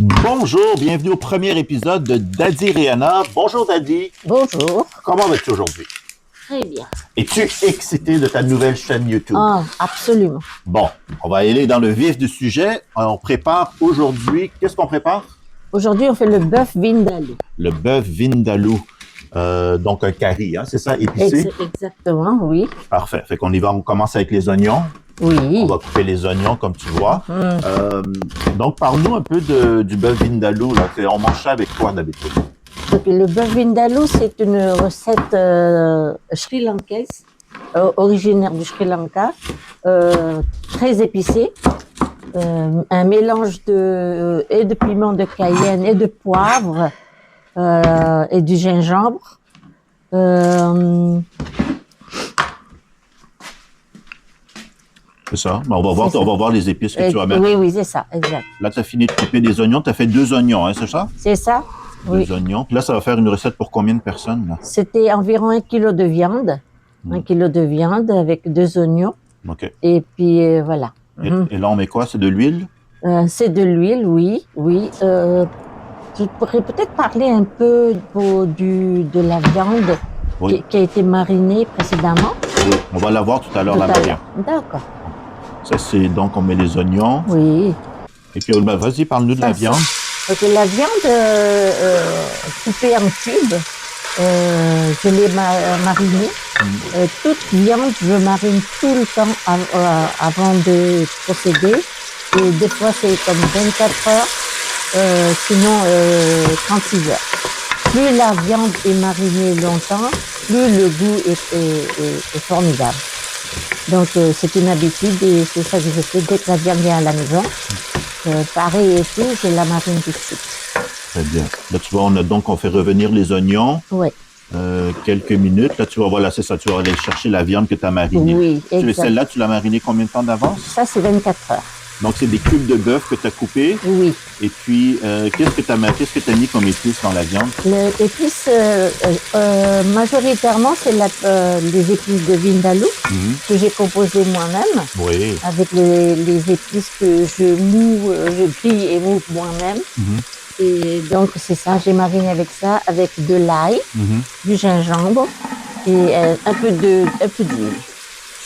Bonjour, bienvenue au premier épisode de Daddy Rihanna. Bonjour Daddy. Bonjour. Comment vas-tu aujourd'hui? Très bien. Es-tu excité de ta nouvelle chaîne YouTube? Ah, absolument. Bon, on va aller dans le vif du sujet. On prépare aujourd'hui, qu'est-ce qu'on prépare? Aujourd'hui, on fait le bœuf vindaloo. Le bœuf vindaloo. Donc un curry, hein, c'est ça, épicé? Exactement, oui. Parfait. Fait qu'on y va, on commence avec les oignons. Oui. On va couper les oignons comme tu vois. Donc parle-nous un peu du bœuf vindaloo. Là. On mange ça avec quoi d'habitude? Donc, le bœuf vindaloo, c'est une recette sri-lankaise, originaire du Sri Lanka, très épicée. Un mélange et de piment de Cayenne et de poivre et du gingembre. C'est ça. On va voir les épices que tu vas mettre. Oui, c'est ça, exact. Là, tu as fini de couper des oignons. Tu as fait 2 oignons, hein, c'est ça? C'est ça, oui. 2 oignons. Puis là, ça va faire une recette pour combien de personnes? Là? C'était environ 1 kilo de viande. 1 kilo de viande avec 2 oignons. OK. Et puis, voilà. Et là, on met quoi? C'est de l'huile? C'est de l'huile, oui. Je pourrais peut-être parler un peu de la viande qui a été marinée précédemment. Oui, on va la voir tout à l'heure, la viande. D'accord. Ça, c'est donc, on met les oignons. Oui. Et puis, vas-y, parle-nous de la viande. Donc, la viande coupée en cubes, je l'ai marinée. Toute viande, je marine tout le temps avant de procéder. Et des fois, c'est comme 24 heures, sinon 36 heures. Plus la viande est marinée longtemps, plus le goût est formidable. Donc, c'est une habitude et c'est ça que je fais dès que la viande vient à la maison. Pareil et tout, je la marine tout de suite. Très bien. Là, tu vois, on fait revenir les oignons. Oui. Quelques minutes. Là, tu vas, voilà, c'est ça. Tu vas aller chercher la viande que tu as marinée. Oui, exact. Celle-là, tu l'as marinée combien de temps d'avance? Ça, c'est 24 heures. Donc, c'est des cubes de bœuf que tu as coupés. Oui. Et puis, qu'est-ce que tu as mis comme épices dans la viande? L'épice, majoritairement, c'est les épices de vindaloo que j'ai composées moi-même. Oui. Avec les épices que je grille et moule moi-même. Et donc, c'est ça, j'ai mariné avec ça, avec de l'ail, du gingembre et un peu d'huile.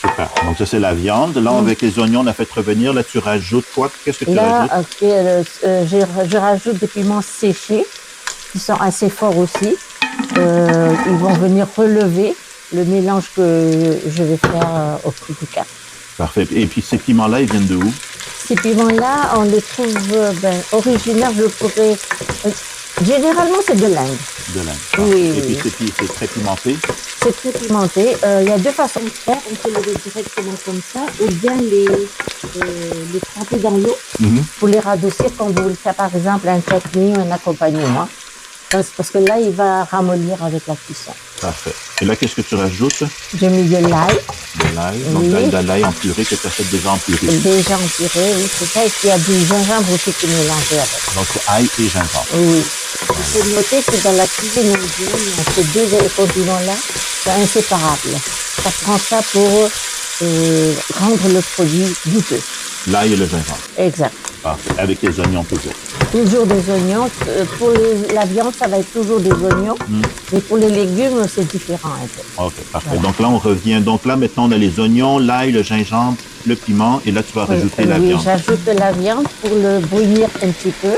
Super. Donc, ça, c'est la viande. Là, avec les oignons, on a fait revenir. Là, tu rajoutes quoi? Qu'est-ce que tu rajoutes? Je rajoute des piments séchés qui sont assez forts aussi. Ils vont venir relever le mélange que je vais faire au prix du cap. Parfait. Et puis, ces piments-là, ils viennent de où? Ces piments-là, on les trouve originaires, je pourrais... généralement, c'est de l'Inde. De l'Inde. Oui, et puis, c'est très pimenté? C'est très pimenté. Il y a 2 façons de faire. On peut le directement comme ça, ou bien les tremper dans l'eau pour les radoucir quand vous voulez faire, par exemple, un chutney ou un accompagnement. Parce que là, il va ramollir avec la cuisson. Parfait. Et là, qu'est-ce que tu rajoutes? J'ai mis de l'ail. De l'ail. Donc, de l'ail en purée que tu as fait déjà en purée. Déjà en purée, oui, c'est ça. Et puis, il y a du gingembre aussi qui est mélangé avec. Donc, c'est ail et gingembre. Oui. Il faut noter que dans la cuisine indienne, ces 2 condiments-là, c'est inséparable. Ça prend ça pour rendre le produit goûteux. L'ail et le gingembre. Exact. Parfait. Avec les oignons toujours. Toujours des oignons. Pour la viande, ça va être toujours des oignons. Mais pour les légumes, c'est différent un peu. OK, parfait. Voilà. Donc là, on revient. Donc là, maintenant, on a les oignons, l'ail, le gingembre, le piment. Et là, tu vas rajouter la viande. Oui, j'ajoute la viande pour le brunir un petit peu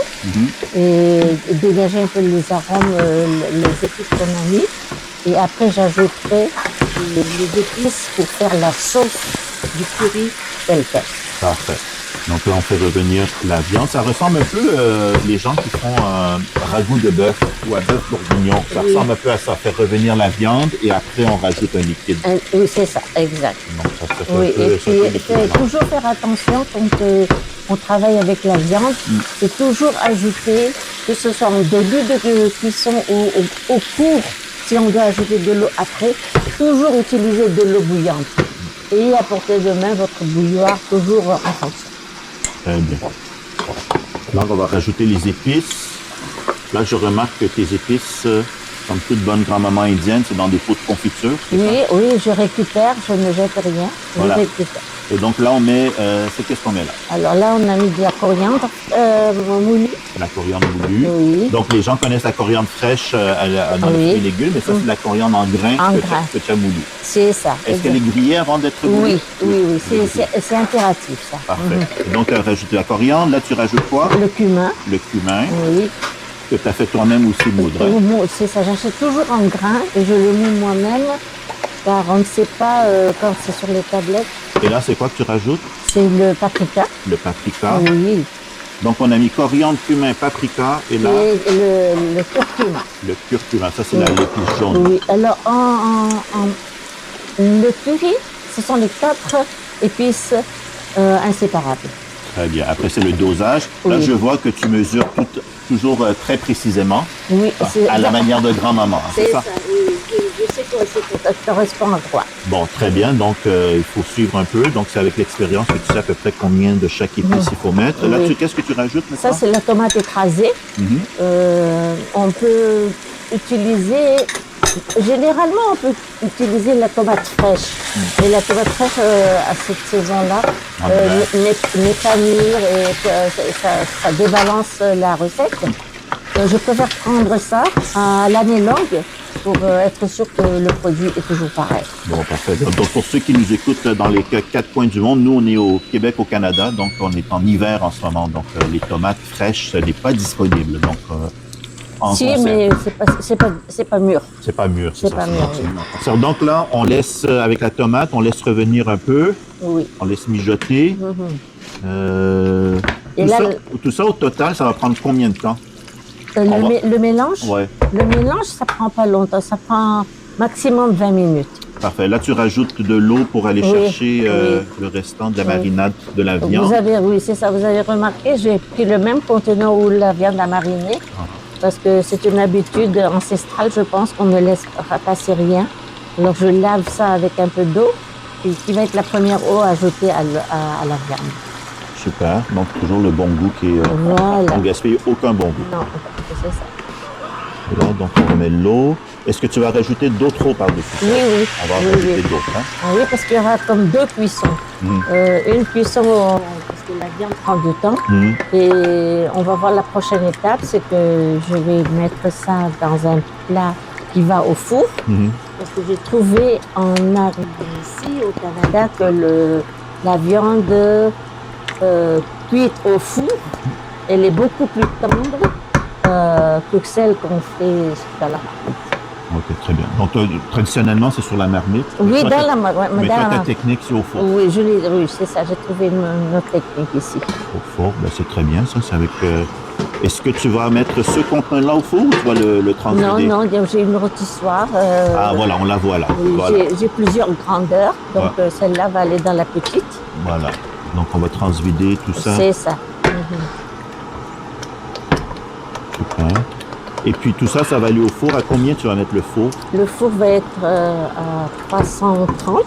et dégager un peu les arômes, les épices qu'on a mis. Et après, j'ajouterai les épices pour faire la sauce du curry telle quelle. Parfait. Donc là, on fait revenir la viande. Ça ressemble un peu, les gens qui font un ragoût de bœuf ou un bœuf bourguignon. Ça ressemble un peu à ça. Faire revenir la viande et après, on rajoute un liquide. Oui, c'est ça, exact. Donc, ça fait Oui, et puis toujours faire attention quand on travaille avec la viande, c'est toujours ajouter, que ce soit en début de cuisson ou au cours, si on doit ajouter de l'eau après, toujours utiliser de l'eau bouillante. Et à portée de main votre bouilloire toujours en fonction. Très bien. Donc, on va rajouter les épices. Là, je remarque que tes épices, comme toute bonne grand-maman indienne, c'est dans des pots de confiture, c'est ça? Oui, je récupère, je ne jette rien, Voilà. je récupère. Et donc là, on met, c'est qu'est-ce qu'on met là? Alors là, on a mis de la coriandre moulue. La coriandre moulue. Oui. Donc les gens connaissent la coriandre fraîche dans les Oui. fruits et légumes, mais ça, c'est de la coriandre en grains En que grains. tu as moulu. C'est ça. Est-ce qu'elle est grillée avant d'être moulue? Oui. C'est impératif, ça. Parfait. Et donc, tu as rajouté la coriandre. Là, tu rajoutes quoi? Le cumin. Le cumin, Oui. que tu as fait toi-même aussi moudre. Hein? C'est ça. J'achète toujours en grains et je le mous moi-même, car on ne sait pas quand c'est sur les tablettes. Et là, c'est quoi que tu rajoutes? C'est le paprika. Le paprika. Oui. Donc, on a mis coriandre, cumin, paprika. Et là, Et le curcuma. le curcuma. Ça, c'est l'épice jaune. Oui. Alors, le curry, ce sont les 4 épices inséparables. Très bien. Après, c'est le dosage. Là, Oui. je vois que tu mesures toujours très précisément, Oui, à la manière de grand-maman. Hein, c'est ça. Oui. Je sais que ça correspond à quoi. Bon, très bien. Donc, il faut suivre un peu. Donc, c'est avec l'expérience que tu sais à peu près combien de chaque épice il faut mettre. Là, Oui. qu'est-ce que tu rajoutes maintenant? Ça, c'est la tomate écrasée. Mhm. On peut utiliser, généralement, on peut utiliser la tomate fraîche. Mais la tomate fraîche, à cette saison-là, n'est pas mûre et ça débalance la recette. Je préfère prendre ça à l'année longue pour être sûr que le produit est toujours pareil. Bon, parfait. Donc, pour ceux qui nous écoutent dans les 4 coins du monde, nous, on est au Québec, au Canada, donc on est en hiver en ce moment. Donc, les tomates fraîches, ce n'est pas disponible. Donc, en Si, conserve. mais c'est pas mûr. C'est pas mûr. C'est pas mûr, Ça, donc là, on laisse, avec la tomate, on laisse revenir un peu, Oui. on laisse mijoter. Et Tout, là, ça, tout ça, au total, ça va prendre combien de temps? le mélange, Ouais, le mélange, ça prend pas longtemps. Ça prend maximum 20 minutes. parfait. Là, tu rajoutes de l'eau pour aller Oui, chercher oui. le restant de la marinade de la viande. Oui, c'est ça. Vous avez remarqué, j'ai pris le même contenant où la viande a mariné. Parce que c'est une habitude ancestrale, je pense, qu'on ne laisse passer rien. Alors je lave ça avec un peu d'eau, qui va être la première eau ajoutée à la viande. Super. Donc, toujours le bon goût qui est... Voilà. On ne gaspille aucun bon goût. Non, c'est ça. Et là, donc, on remet l'eau. Est-ce que tu vas rajouter d'autres eaux par-dessus ça? Oui. On va Oui, rajouter oui. d'autres, hein? Ah oui, parce qu'il y aura comme 2 cuissons. Une cuisson, parce que la viande prend du temps. Et on va voir la prochaine étape, c'est que je vais mettre ça dans un plat qui va au four. Parce que j'ai trouvé en arrivant ici au Canada que la viande cuite au four, elle est beaucoup plus tendre que celle qu'on fait dans la marmite. OK, très bien. Donc, traditionnellement, c'est sur la marmite. Oui, Toi, dans la marmite. Mais toi, ta technique, c'est au four. Oui, oui, c'est ça. J'ai trouvé une autre technique ici. Au four, ben, c'est très bien, ça. C'est avec... Est-ce que tu vas mettre ce contenant-là au four ou tu vas le transvider? Non, j'ai une rôtissoire. Ah, voilà, on la voit là. Oui, Voilà. j'ai plusieurs grandeurs, donc celle-là va aller dans la petite. Voilà. Donc, on va transvider tout ça. C'est ça. Super. Et puis, tout ça, ça va aller au four. À combien tu vas mettre le four? Le four va être à 330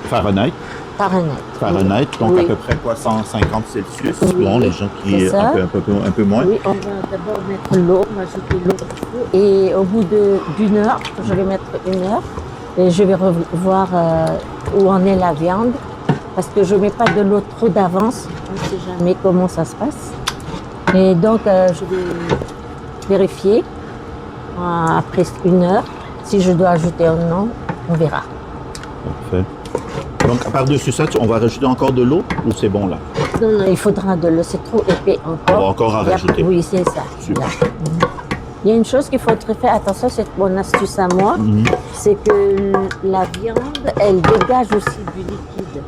Fahrenheit. Fahrenheit. Donc Oui. à peu près quoi, 150 Celsius. Oui, Bon, les gens qui c'est ça. un peu moins. Oui, on va d'abord mettre l'eau, on va ajouter l'eau au four. Et au bout d'une heure, je vais mettre 1 heure, et je vais voir où en est la viande. Parce que je ne mets pas de l'eau trop d'avance, on ne sait jamais comment ça se passe. Et donc, je vais vérifier après 1 heure. Si je dois ajouter un nom, on verra. Parfait. Donc, par-dessus ça, on va rajouter encore de l'eau ou c'est bon là? Non, il faudra de l'eau, c'est trop épais encore. On va encore en rajouter. Oui, c'est ça. Super. Là. Il y a une chose qu'il faudrait faire attention, c'est mon astuce à moi, c'est que la viande, elle dégage aussi du liquide.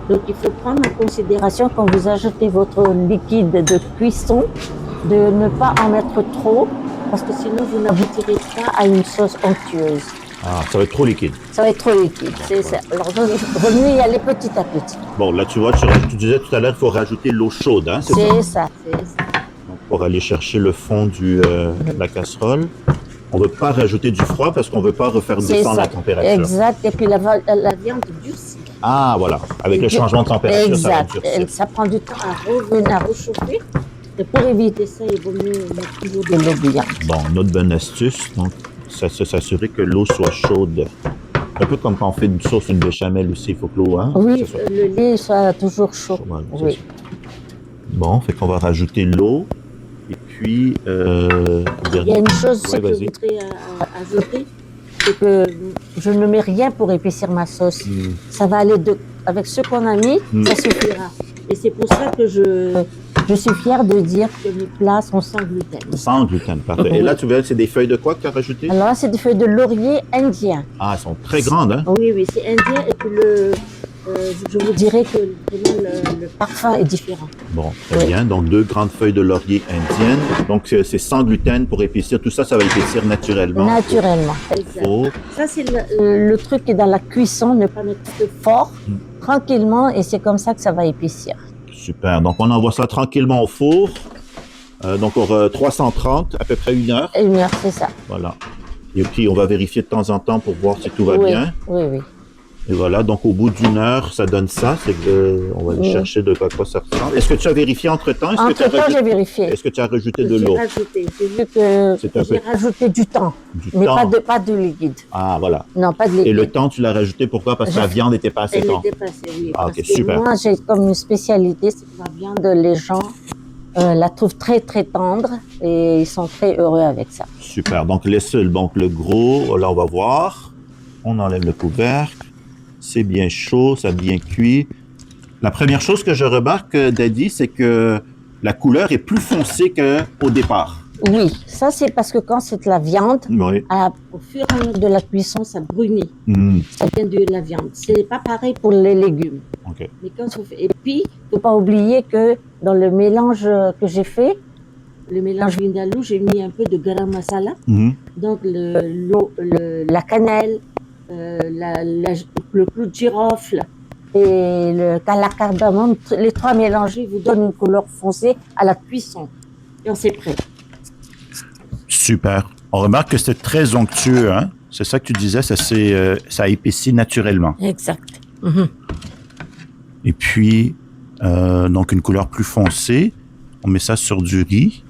Donc il faut prendre en considération quand vous ajoutez votre liquide de cuisson, de ne pas en mettre trop, parce que sinon vous n'aboutirez pas à une sauce onctueuse. Ah, ça va être trop liquide. Ça va être trop liquide, c'est ça. Alors donc, il vaut mieux y aller petit à petit. Bon, là, tu vois, tu disais tout à l'heure qu'il faut rajouter l'eau chaude, hein? C'est ça, c'est ça. Donc, pour aller chercher le fond de la casserole. On ne veut pas rajouter du froid parce qu'on ne veut pas refaire descendre la température. Exact, et puis la viande durcit. Ah, voilà. Avec le changement de température, exact. ça va durcir. Ça prend du temps à réchauffer. Et pour éviter ça, il vaut mieux mettre toujours de l'eau bouillante. Bon, notre bonne astuce, donc, c'est s'assurer que l'eau soit chaude. Un peu comme quand on fait une sauce, une béchamel aussi, il faut que l'eau, hein? Oui, ça soit- le lait soit toujours chaud. Voilà, c'est Oui. ça. Bon, fait qu'on va rajouter l'eau. Et puis, Il y a une chose Ouais, que je vas-y. voudrais ajouter, c'est que je ne mets rien pour épaissir ma sauce. Ça va aller avec ce qu'on a mis, ça suffira. Et c'est pour ça que je suis fière de dire que mes plats sont sans gluten. Sans gluten, parfait. Et là, tu vois, c'est des feuilles de quoi que tu as rajoutées? Alors là, c'est des feuilles de laurier indien. Ah, elles sont très grandes, hein? Oui, oui, c'est indien et puis je vous dirais que vraiment le parfum est différent. Bon, très Oui. bien. Donc, 2 grandes feuilles de laurier indiennes. Donc, c'est sans gluten pour épaissir. Tout ça, ça va épaissir naturellement. Naturellement. Faut- Ça, c'est le truc qui est dans la cuisson, ne pas mettre feu fort, tranquillement, et c'est comme ça que ça va épaissir. Super. Donc, on envoie ça tranquillement au four. Donc, pour 330, à peu près 1 heure. Et 1 heure, c'est ça. Voilà. Et puis, on va vérifier de temps en temps pour voir si tout va Oui, bien. oui, oui. Et voilà. Donc, au bout d'1 heure, ça donne ça. C'est que, on va aller chercher de quoi ça ressemble. Est-ce que tu as vérifié entre-temps? Entre-temps, j'ai vérifié. Est-ce que tu as rajouté de J'ai l'eau? rajouté. J'ai vu que C'est un j'ai peu- rajouté du temps, Du mais temps. pas de liquide. Ah, voilà. Non, pas de liquide. Et le temps, tu l'as rajouté pourquoi? Parce que la viande n'était pas assez Elle temps. était passée, oui. Ah, Parce ok, que super. moi, j'ai comme une spécialité, c'est que ma viande, les gens la trouvent très, très tendre et ils sont très heureux avec ça. Super. Donc, donc le gros, là, on va voir. On enlève le couvercle. C'est bien chaud, ça a bien cuit. La première chose que je remarque, Daddy, c'est que la couleur est plus foncée qu'au départ. Oui, ça c'est parce que quand c'est de la viande, Oui. au fur et à mesure de la cuisson, ça brunit. Hmm. Ça vient de la viande. C'est pas pareil pour les légumes. OK. Mais quand on fait... Et puis, faut pas oublier que dans le mélange que j'ai fait, le mélange vindaloo, j'ai mis un peu de garam masala. Mhm. Donc la cannelle, le clou de girofle et la cardamome, les 3 mélangés vous donnent une couleur foncée à la cuisson. Et on c'est prêt. Super. On remarque que c'est très onctueux, hein? C'est ça que tu disais, ça épaissit naturellement. Exact. Et puis, donc une couleur plus foncée. On met ça sur du riz.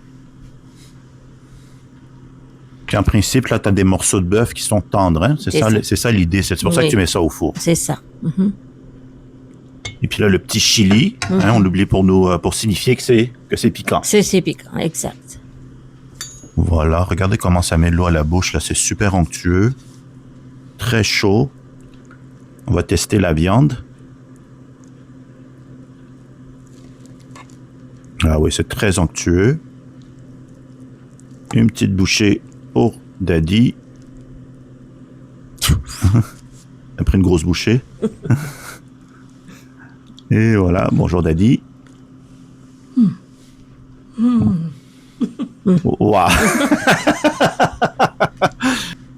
Puis en principe, là, tu as des morceaux de bœuf qui sont tendres, hein? C'est ça l'idée. C'est pour ça que tu mets ça au four. C'est ça. Et puis là, le petit chili, hein, on l'oublie pour signifier que c'est piquant. C'est piquant, exact. Voilà, regardez comment ça met de l'eau à la bouche, là, c'est super onctueux. Très chaud. On va tester la viande. Ah oui, c'est très onctueux. Une petite bouchée pour Daddy. Après une grosse bouchée. Et voilà, bonjour Daddy. Wow.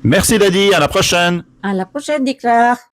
Merci Daddy, à la prochaine. À la prochaine, Déclare.